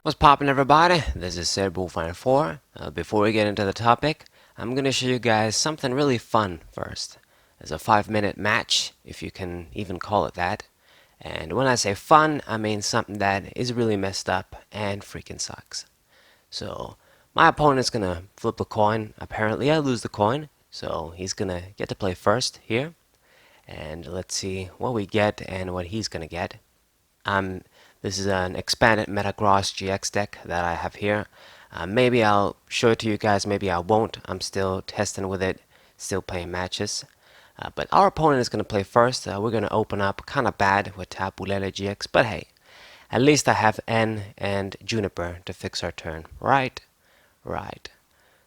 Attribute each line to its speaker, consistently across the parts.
Speaker 1: What's poppin', everybody? This is Cerebral4. Before we get into the topic, I'm gonna show you guys something really fun first. It's a 5-minute match, if you can even call it that. And when I say fun, I mean something that is really messed up and freaking sucks. So, my opponent's gonna flip the coin. Apparently, I lose the coin, so he's gonna get to play first here. And let's see what we get and what he's gonna get. Um, this is an expanded Metagross GX deck that I have here. Maybe I'll show it to you guys, maybe I won't. I'm still testing with it, still playing matches. But our opponent is going to play first. We're going to open up kind of bad with Tapu Lele GX, but hey, at least I have N and Juniper to fix our turn. Right? Right.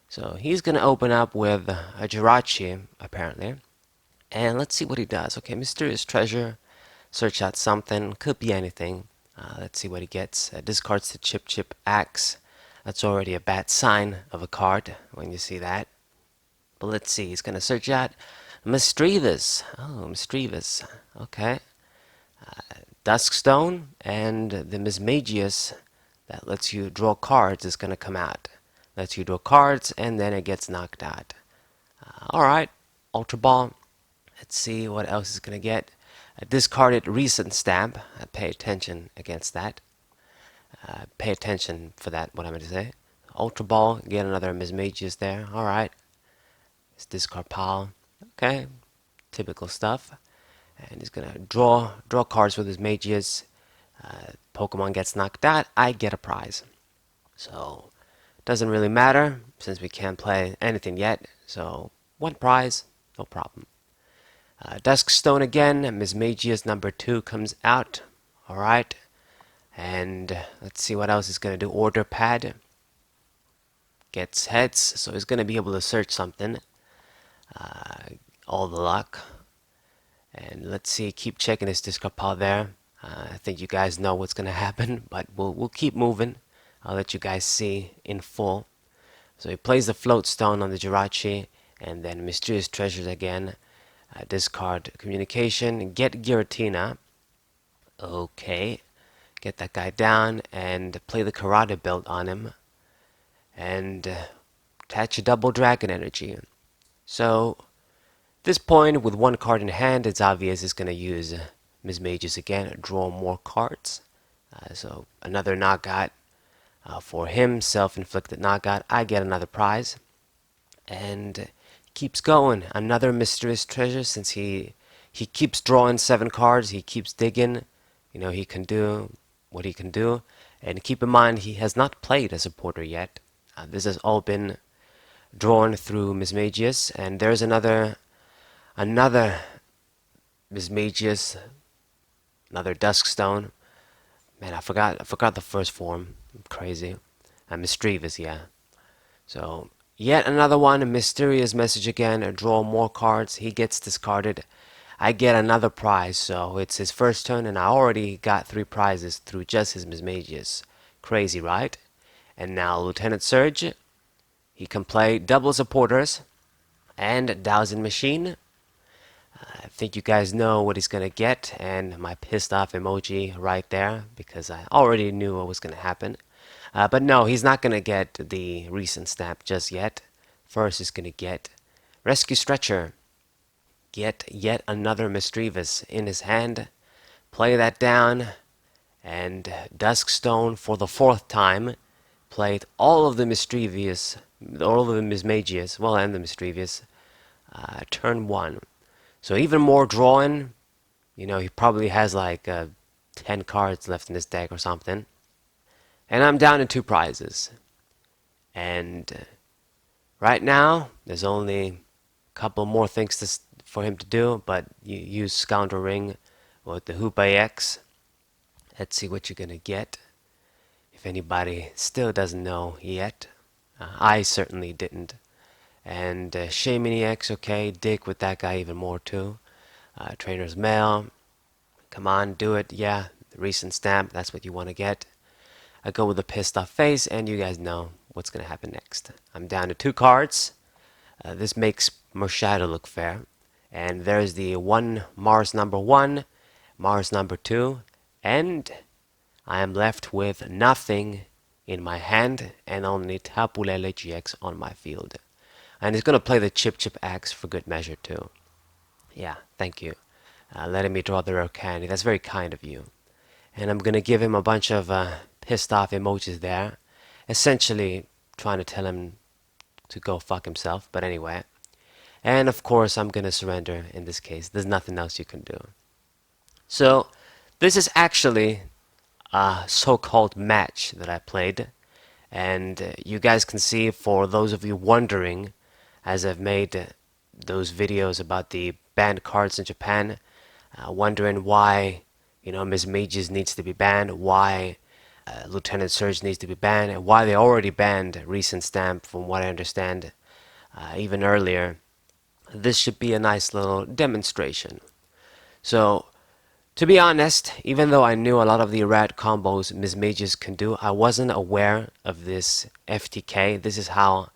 Speaker 1: So he's going to open up with a Jirachi, apparently. And let's see what he does. Okay, Mysterious Treasure. Search out something. Could be anything. Let's see what he gets. Discards the Chip Chip Axe. That's already a bad sign of a card when you see that. But let's see. He's going to search out Misdreavus. Oh, Misdreavus. Okay. Duskstone and the Mismagius that lets you draw cards is going to come out. Lets you draw cards and then it gets knocked out. Alright. Ultra Ball. Let's see what else is going to get. A discarded recent stamp. Pay attention against that. Pay attention for that, what I'm going to say. Ultra Ball, get another Mismagius there. Alright. It's discard pile. Okay. Typical stuff. And he's going to draw cards with his Magius. Pokemon gets knocked out, I get a prize. So, doesn't really matter since we can't play anything yet. So, one prize, no problem. Duskstone again, Mismagius number 2 comes out. Alright. And let's see what else he's going to do. Order Pad. Gets heads, so he's going to be able to search something. All the luck. And let's see, keep checking his discard pile there. I think you guys know what's going to happen, but we'll keep moving. I'll let you guys see in full. So he plays the Float Stone on the Jirachi, and then Mysterious Treasures again. Discard Communication, get Giratina. Okay, get that guy down and play the Karate Belt on him. And attach a double Dragon Energy. So, this point, with one card in hand, it's obvious he's going to use Mismagius again, draw more cards. So, another knockout for him, self-inflicted knockout. I get another prize. And keeps going. Another Mysterious Treasure, since he keeps drawing 7 cards, he keeps digging. You know, he can do what he can do. And keep in mind, he has not played a supporter yet. This has all been drawn through Mismagius, and there's another Mismagius, another Duskstone. Man, I forgot the first form. I'm crazy. Misdreavus, yeah. So yet another one, a Mysterious Message again, draw more cards, he gets discarded. I get another prize, so it's his first turn and I already got 3 prizes through just his Mismagius. Crazy, right? And now Lieutenant Surge, he can play double supporters and Dowsing Machine. I think you guys know what he's going to get, and my pissed off emoji right there, because I already knew what was going to happen. But no, he's not going to get the recent stamp just yet. First, he's going to get Rescue Stretcher. Get yet another Misdreavus in his hand. Play that down. And Duskstone for the 4th time. Played all of the Misdreavus, all of the Mismagius, well, and the Misdreavus. Turn 1. So even more drawing. You know, he probably has like 10 cards left in his deck or something. And I'm down to 2 prizes. And right now, there's only a couple more things for him to do, but you use Scoundrel Ring with the Hoopa X. Let's see what you're going to get. If anybody still doesn't know yet. I certainly didn't. And Shaman EX, okay, dig with that guy even more too. Trainer's Mail. Come on, do it. Yeah, the recent stamp, that's what you want to get. I go with a pissed off face, and you guys know what's going to happen next. I'm down to 2 cards. This makes Mershada look fair. And there's the Mars number 1, Mars number 2, and I am left with nothing in my hand and only Tapulele GX on my field. And he's gonna play the Chip Chip Axe for good measure too. Yeah, thank you. Letting me draw the rare candy. That's very kind of you. And I'm gonna give him a bunch of pissed off emojis there, essentially trying to tell him to go fuck himself. But anyway, and of course I'm gonna surrender in this case. There's nothing else you can do. So this is actually a so-called match that I played, and you guys can see, for those of you wondering, as I've made those videos about the banned cards in Japan, wondering why, Ms. Mages needs to be banned, why Lieutenant Surge needs to be banned, and why they already banned Recent Stamp, from what I understand, even earlier. This should be a nice little demonstration. So, to be honest, even though I knew a lot of the errata combos Ms. Mages can do, I wasn't aware of this FTK. This is how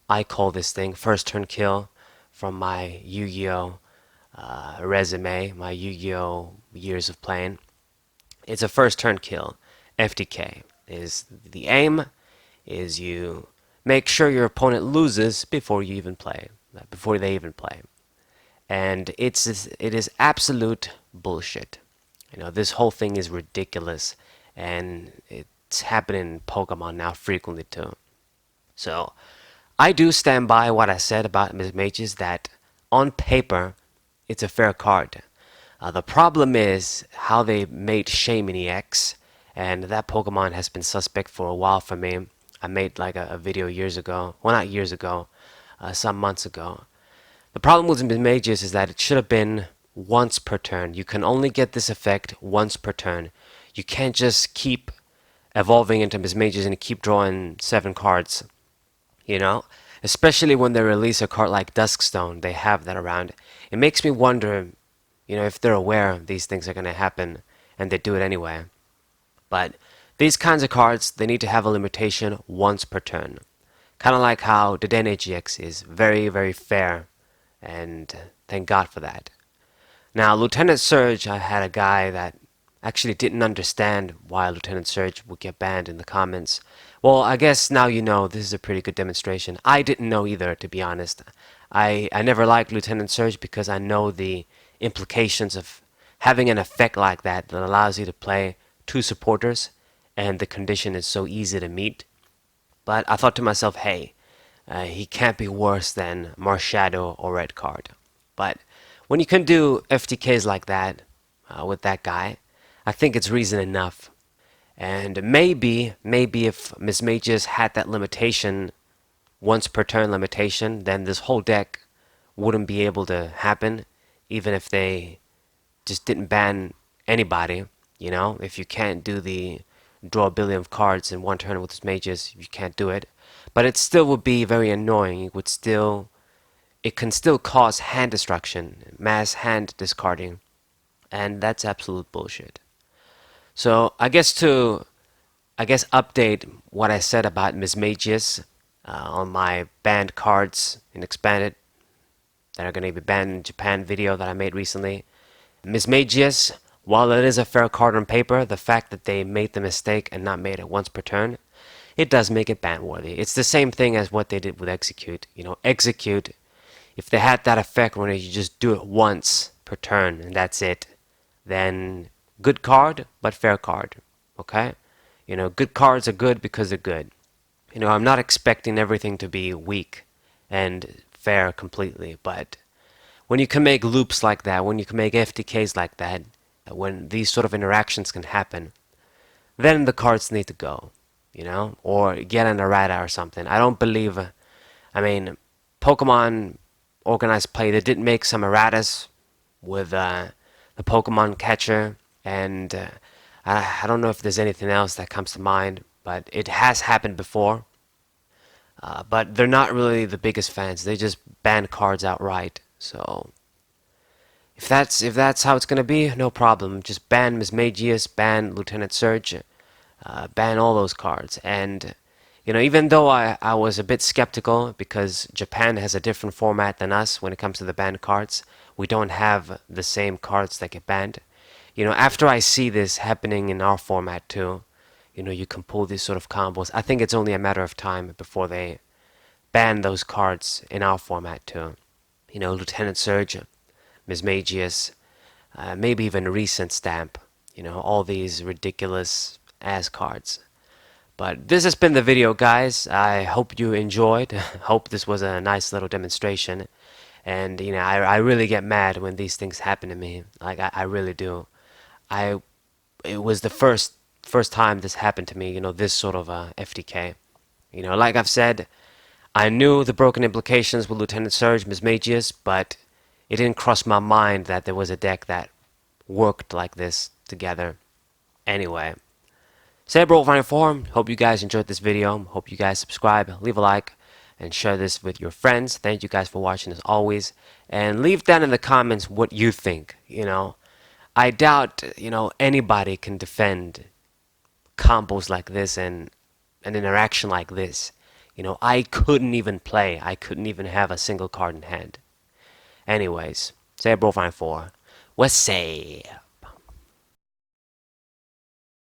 Speaker 1: I call this thing, first turn kill, from my Yu-Gi-Oh! Resume, my Yu-Gi-Oh! Years of playing. It's a first turn kill. FTK is the aim, is you make sure your opponent loses before you even play, before they even play. And it is absolute bullshit. This whole thing is ridiculous, and it's happening in Pokemon now frequently too. So, I do stand by what I said about Ms. Mages, that on paper, it's a fair card. The problem is how they made Shaymin EX, and that Pokemon has been suspect for a while for me. I made like a video years ago, well, not years ago, some months ago. The problem with Ms. Mages is that it should have been once per turn. You can only get this effect once per turn. You can't just keep evolving into Ms. Mages and keep drawing 7 cards. Especially when they release a card like Duskstone, they have that around. It makes me wonder, if they're aware these things are going to happen, and they do it anyway. But these kinds of cards, they need to have a limitation once per turn. Kind of like how the Dedenne GX is very, very fair, and thank God for that. Now, Lieutenant Surge, I had a guy that actually didn't understand why Lieutenant Surge would get banned in the comments. Well, I guess now you know. This is a pretty good demonstration. I didn't know either, to be honest. I never liked Lieutenant Surge because I know the implications of having an effect like that allows you to play 2 supporters, and the condition is so easy to meet. But I thought to myself, hey, he can't be worse than Marshadow or Red Card. But when you can do FTKs like that with that guy, I think it's reason enough. And maybe if Ms. Mages had that limitation, once per turn limitation, then this whole deck wouldn't be able to happen, even if they just didn't ban anybody. If you can't do the draw a billion of cards in one turn with Ms. Mages, you can't do it. But it still would be very annoying. It can still cause hand destruction, mass hand discarding, and that's absolute bullshit. So I guess update what I said about Ms. Mages on my banned cards in Expanded that are going to be banned in Japan video that I made recently. Ms. Mages, while it is a fair card on paper, the fact that they made the mistake and not made it once per turn, it does make it ban worthy. It's the same thing as what they did with Execute. Execute, if they had that effect when you just do it once per turn and that's it, then good card, but fair card. Okay? Good cards are good because they're good. I'm not expecting everything to be weak and fair completely, but when you can make loops like that, when you can make FTKs like that, when these sort of interactions can happen, then the cards need to go, or get an errata or something. I don't believe, Pokemon organized play, they did make some erratas with the Pokemon catcher, and I don't know if there's anything else that comes to mind, but it has happened before. But they're not really the biggest fans. They just ban cards outright. So if that's how it's gonna be, no problem. Just ban Ms. Magius, ban Lieutenant Surge, ban all those cards. And even though I was a bit skeptical because Japan has a different format than us when it comes to the banned cards, we don't have the same cards that get banned. After I see this happening in our format too, you can pull these sort of combos. I think it's only a matter of time before they ban those cards in our format too. Lieutenant Surge, Mismagius, maybe even a recent stamp. All these ridiculous ass cards. But this has been the video, guys. I hope you enjoyed. Hope this was a nice little demonstration. And I really get mad when these things happen to me. Like I really do. I It was the first time this happened to me. This sort of FTK. Like I've said, I knew the broken implications with Lieutenant Surge, Mismagius, but it didn't cross my mind that there was a deck that worked like this together. Anyway, Saber94, hope you guys enjoyed this video. Hope you guys subscribe, leave a like, and share this with your friends. Thank you guys for watching as always. And leave down in the comments what you think. I doubt, anybody can defend combos like this and an interaction like this. I couldn't even play. I couldn't even have a single card in hand. Anyways, Saber94, what's say?